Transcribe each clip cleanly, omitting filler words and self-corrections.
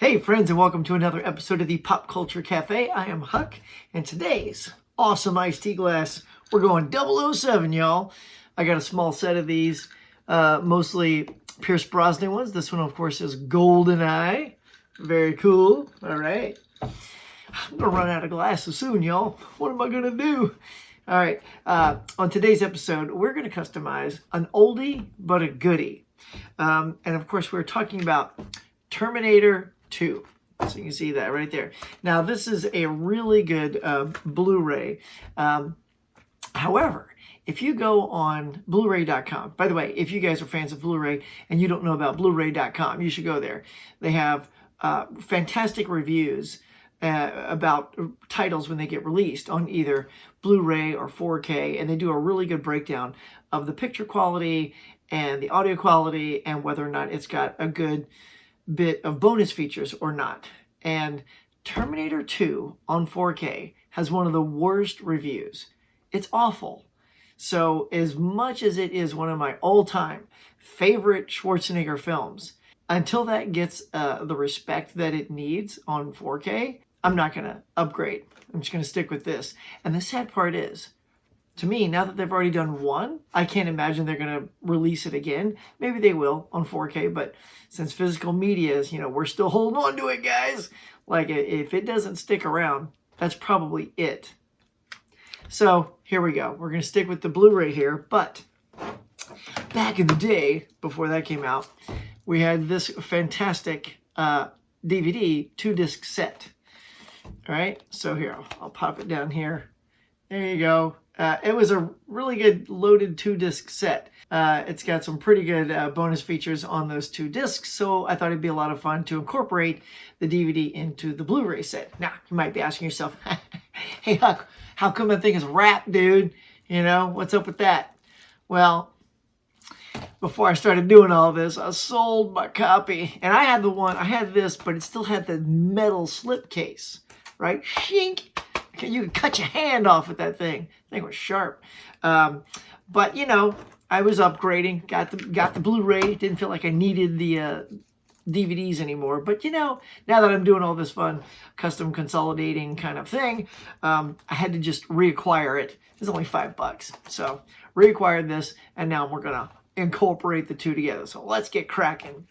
Hey friends, and welcome to another episode of the Pop Culture Cafe. I am Huck, and today's awesome iced tea glass, we're going 007, y'all. I got a small set of these, mostly Pierce Brosnan ones. This one, of course, is GoldenEye. Very cool. All right. I'm going to run out of glasses soon, y'all. What am I going to do? All right. On today's episode, we're going to customize an oldie but a goodie. And, of course, we're talking about Terminator 2. So you can see that right there. Now, this is a really good Blu-ray. However, if you go on Blu-ray.com, by the way, if you guys are fans of Blu-ray and you don't know about Blu-ray.com, you should go there. They have fantastic reviews about titles when they get released on either Blu-ray or 4K, and they do a really good breakdown of the picture quality and the audio quality and whether or not it's got a good bit of bonus features or not. And Terminator 2 on 4K has one of the worst reviews. It's awful. So as much as it is one of my all-time favorite Schwarzenegger films, until that gets the respect that it needs on 4K, I'm not going to upgrade. I'm just going to stick with this. And the sad part is, to me, now that they've already done one, I can't imagine they're going to release it again. Maybe they will on 4K, but since physical media is, we're still holding on to it, guys. Like, if it doesn't stick around, that's probably it. So, here we go. We're going to stick with the Blu-ray here, but back in the day, before that came out, we had this fantastic DVD 2-disc set. All right, so here, I'll pop it down here. There you go. It was a really good loaded 2-disc set. It's got some pretty good bonus features on those 2 discs, so I thought it'd be a lot of fun to incorporate the DVD into the Blu-ray set. Now, you might be asking yourself, hey, Huck, how come that thing is wrapped, dude? What's up with that? Well, before I started doing all this, I sold my copy, and I had this, but it still had the metal slip case, right? Shink! You could cut your hand off with that thing. The thing was sharp. But, I was upgrading, got the Blu-ray. Didn't feel like I needed the DVDs anymore. But, now that I'm doing all this fun custom consolidating kind of thing, I had to just reacquire it. It's only $5. So, reacquired this, and now we're going to incorporate the two together. So, let's get cracking.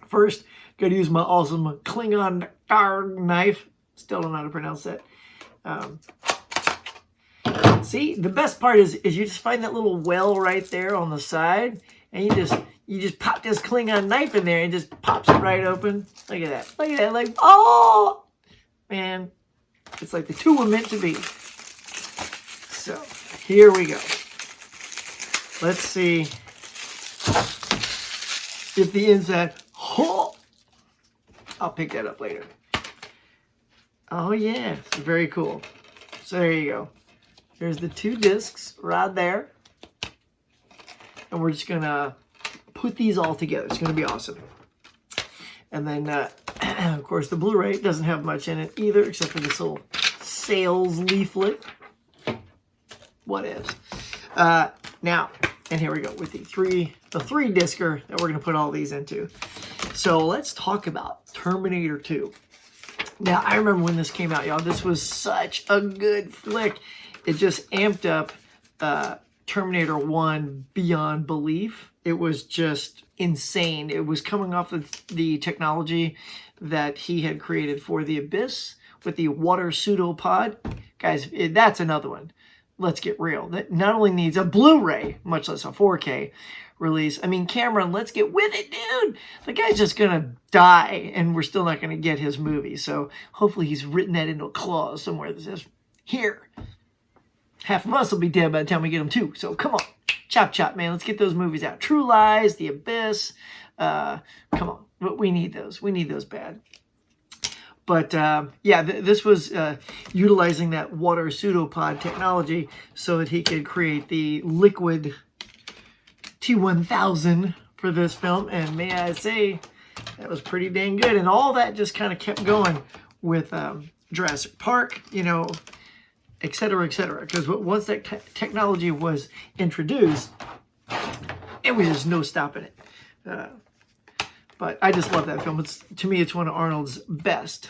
First, got to use my awesome Klingon knife. Still don't know how to pronounce that. See, the best part is you just find that little well right there on the side, and you just pop this Klingon knife in there and it just pops it right open. Look at that. Look at that. Like, oh, man, it's like the two were meant to be. So here we go. Let's see if the inside. Oh, I'll pick that up later. Oh, yeah. It's very cool. So there you go. There's the 2 discs right there. And we're just going to put these all together. It's going to be awesome. And then, of course, the Blu-ray doesn't have much in it either, except for this little sales leaflet. What ifs. Now, and here we go with the 3-discer that we're going to put all these into. So let's talk about Terminator 2. Now, I remember when this came out, y'all. This was such a good flick. It just amped up Terminator 1 beyond belief. It was just insane. It was coming off of the technology that he had created for the Abyss with the water pseudopod. Guys, that's another one. Let's get real. That not only needs a Blu-ray, much less a 4K release. I mean, Cameron, let's get with it, dude. The guy's just going to die, and we're still not going to get his movie. So hopefully he's written that into a clause somewhere that says, here, half of us will be dead by the time we get them too. So come on, chop, chop, man. Let's get those movies out. True Lies, The Abyss. Come on. We need those. We need those bad. But, yeah, this was utilizing that water pseudopod technology so that he could create the liquid T-1000 for this film. And may I say, that was pretty dang good. And all that just kind of kept going with Jurassic Park, et cetera, et cetera. Because once that technology was introduced, it was just no stopping it. But I just love that film. To me, it's one of Arnold's best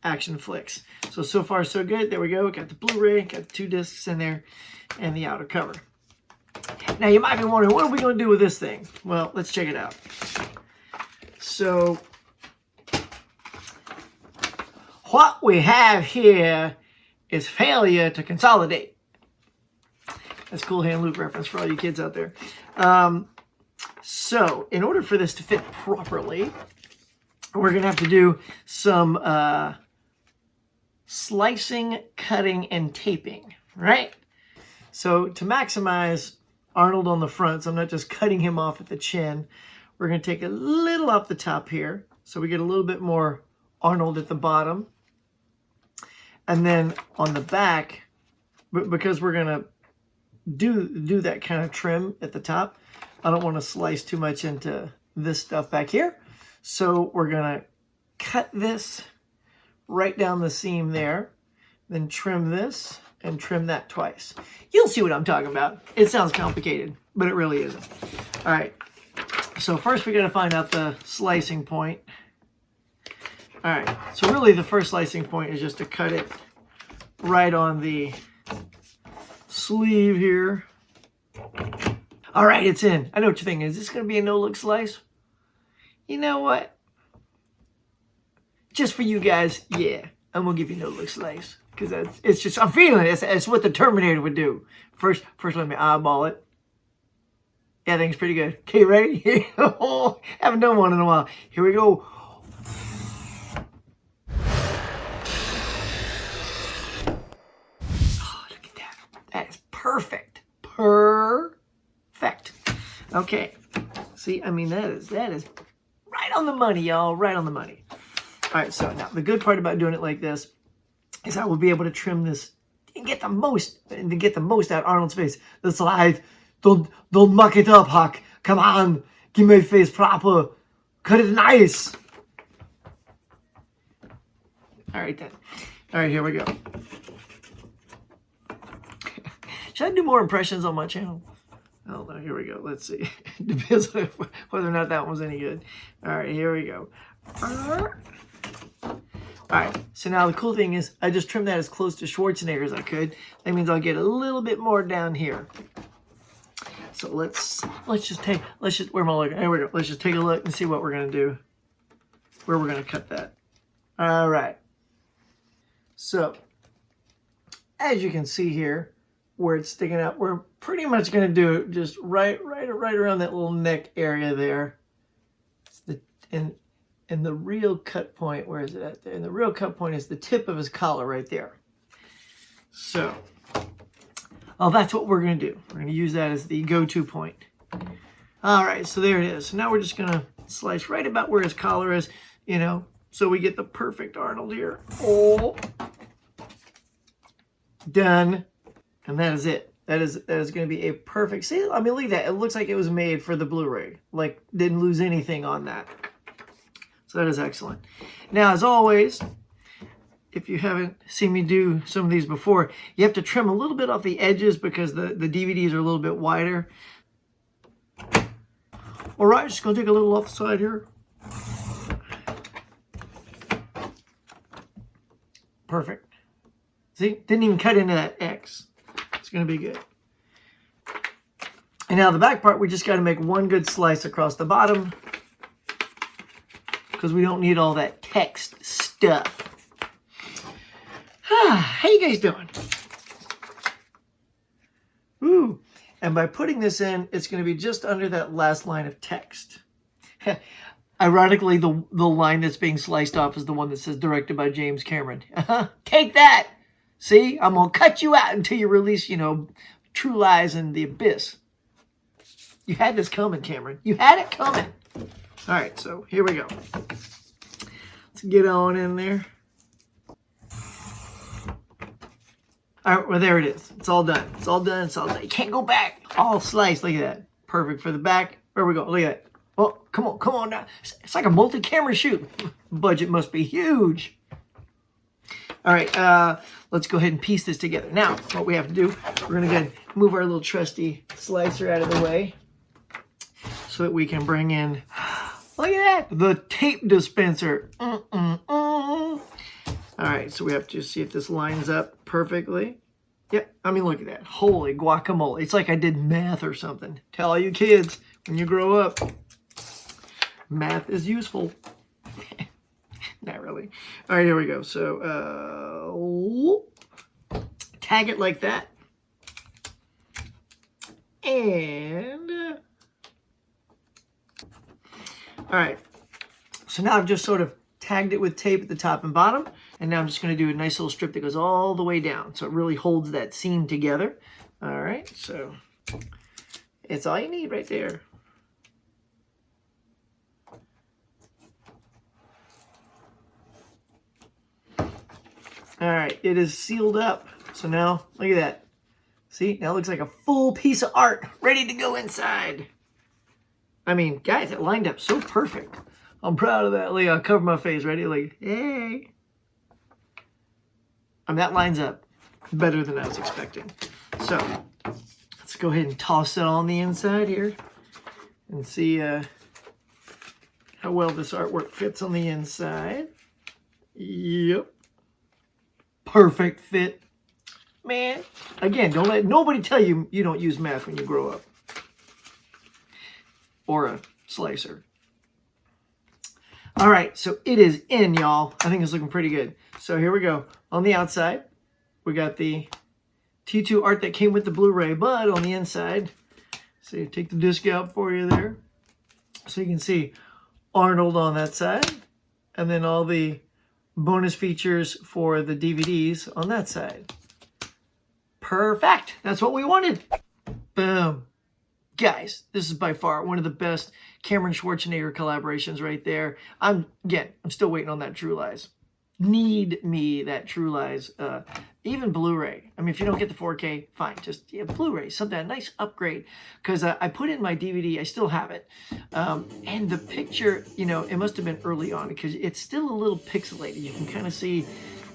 action flicks. So far, so good. There we go. Got the Blu-ray, got the 2 discs in there, and the outer cover. Now, you might be wondering, what are we going to do with this thing? Well, let's check it out. So, what we have here is failure to consolidate. That's a cool hand loop reference for all you kids out there. So, in order for this to fit properly, we're going to have to do some slicing, cutting, and taping, right? So, to maximize Arnold on the front, so I'm not just cutting him off at the chin, we're going to take a little off the top here, so we get a little bit more Arnold at the bottom. And then on the back, because we're going to do that kind of trim at the top, I don't want to slice too much into this stuff back here. So we're going to cut this right down the seam there, then trim this and trim that twice. You'll see what I'm talking about. It sounds complicated, but it really isn't. All right. So first we got to find out the slicing point. All right. So really the first slicing point is just to cut it right on the sleeve here. All right, it's in. I know what you're thinking. Is this going to be a no-look slice? You know what? Just for you guys, yeah, I'm going to give you a no-look slice. Because it's just, I'm feeling it. It's what the Terminator would do. First, let me eyeball it. Yeah, I think it's pretty good. Okay, ready? Haven't done one in a while. Here we go. Oh, look at that. That is perfect. Perfect. Okay. See, I mean, that is right on the money, y'all. Right on the money. All right, so now the good part about doing it like this is I will be able to trim this and get the most out of Arnold's face. That's live. Don't muck it up, Huck. Come on. Give my face proper. Cut it nice. All right, then. All right, here we go. Should I do more impressions on my channel? Oh, no, here we go. Let's see. Depends on whether or not that one's any good. All right, here we go. All right, so now the cool thing is I just trimmed that as close to Schwarzenegger as I could. That means I'll get a little bit more down here. So let's just where am I looking? There we go. Let's just take a look and see what we're gonna do. Where we're gonna cut that. All right. So as you can see here, where it's sticking out, we're pretty much gonna do it just right around that little neck area there. And the real cut point, where is it at there? And the real cut point is the tip of his collar right there. So, that's what we're going to do. We're going to use that as the go-to point. All right, so there it is. So now we're just going to slice right about where his collar is, so we get the perfect Arnold here. Oh, done. And that is it. That is going to be a perfect, see, I mean, look at that. It looks like it was made for the Blu-ray. Like, didn't lose anything on that. So that is excellent. Now, as always, if you haven't seen me do some of these before, you have to trim a little bit off the edges because the DVDs are a little bit wider. All right, just going to take a little off the side here. Perfect. See, didn't even cut into that X. It's going to be good. And now the back part, we just got to make one good slice across the bottom, because we don't need all that text stuff. How you guys doing? Ooh. And by putting this in, it's going to be just under that last line of text. Ironically, the line that's being sliced off is the one that says directed by James Cameron. Take that! See? I'm going to cut you out until you release, True Lies in the Abyss. You had this coming, Cameron. You had it coming. All right, so here we go. Let's get on in there. All right, well, there it is. It's all done. It's all done. It's all done. You can't go back. All sliced. Look at that. Perfect for the back. There we go. Look at that. Oh, come on now. It's like a multi-camera shoot. Budget must be huge. All right, let's go ahead and piece this together. Now, what we have to do, we're going to go ahead and move our little trusty slicer out of the way so that we can bring in Look at that. The tape dispenser. All right, so we have to see if this lines up perfectly. Yep, I mean, look at that. Holy guacamole. It's like I did math or something. Tell all you kids, when you grow up, math is useful. Not really. All right, here we go. So, tag it like that. And, all right. So now I've just sort of tagged it with tape at the top and bottom. And now I'm just going to do a nice little strip that goes all the way down. So it really holds that seam together. All right. So it's all you need right there. All right. It is sealed up. So now look at that. See, now it looks like a full piece of art ready to go inside. I mean, guys, it lined up so perfect. I'm proud of that. Like, I'll cover my face. Ready? Like, hey. That lines up better than I was expecting. So let's go ahead and toss it on the inside here and see how well this artwork fits on the inside. Yep. Perfect fit. Man, again, don't let nobody tell you you don't use math when you grow up. Or a slicer. All right, so it is in, y'all. I think it's looking pretty good. So here we go. On the outside, we got the T2 art that came with the Blu-ray, but on the inside, so you take the disc out for you there. So you can see Arnold on that side, and then all the bonus features for the DVDs on that side. Perfect. That's what we wanted. Boom. Guys, this is by far one of the best Cameron Schwarzenegger collaborations right there. I'm still waiting on that True Lies. Need me that True Lies. Even Blu-ray. I mean, if you don't get the 4K, fine. Just Blu-ray, something, a nice upgrade. Because I put in my DVD, I still have it. And the picture, it must have been early on because it's still a little pixelated. You can kind of see,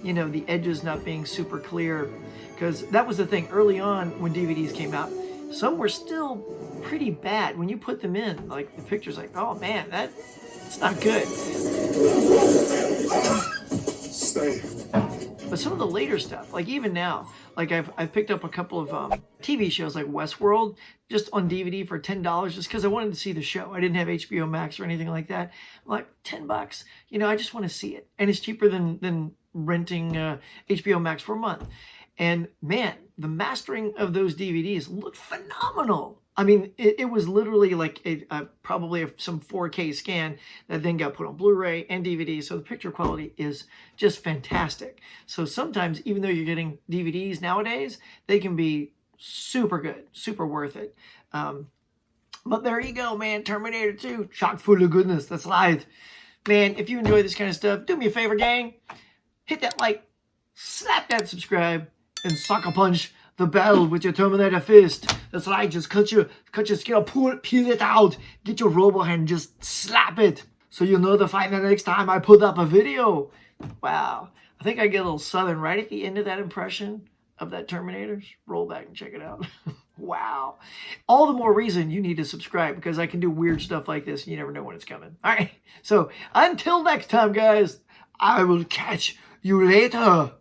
the edges not being super clear. Because that was the thing early on when DVDs came out. Some were still pretty bad. When you put them in, like the picture's like, oh man, it's not good. Stay. But some of the later stuff, like even now, like I've picked up a couple of TV shows like Westworld just on DVD for $10 just because I wanted to see the show. I didn't have HBO Max or anything like that. I'm like, $10. I just want to see it. And it's cheaper than renting HBO Max for a month. And man, the mastering of those DVDs looked phenomenal. I mean, it was literally like probably some 4K scan that then got put on Blu-ray and DVD. So the picture quality is just fantastic. So sometimes, even though you're getting DVDs nowadays, they can be super good, super worth it. But there you go, man. Terminator 2, chock full of goodness. That's live. Man, if you enjoy this kind of stuff, do me a favor, gang. Hit that like, slap that subscribe, and sucker punch the bell with your Terminator fist. That's right, just cut your skin, peel it out, get your robo hand, just slap it, so you'll notify the next time I put up a video. Wow, I think I get a little southern right at the end of that impression of that Terminator. Roll back and check it out. Wow, all the more reason you need to subscribe because I can do weird stuff like this and you never know when it's coming. All right, so until next time, guys, I will catch you later.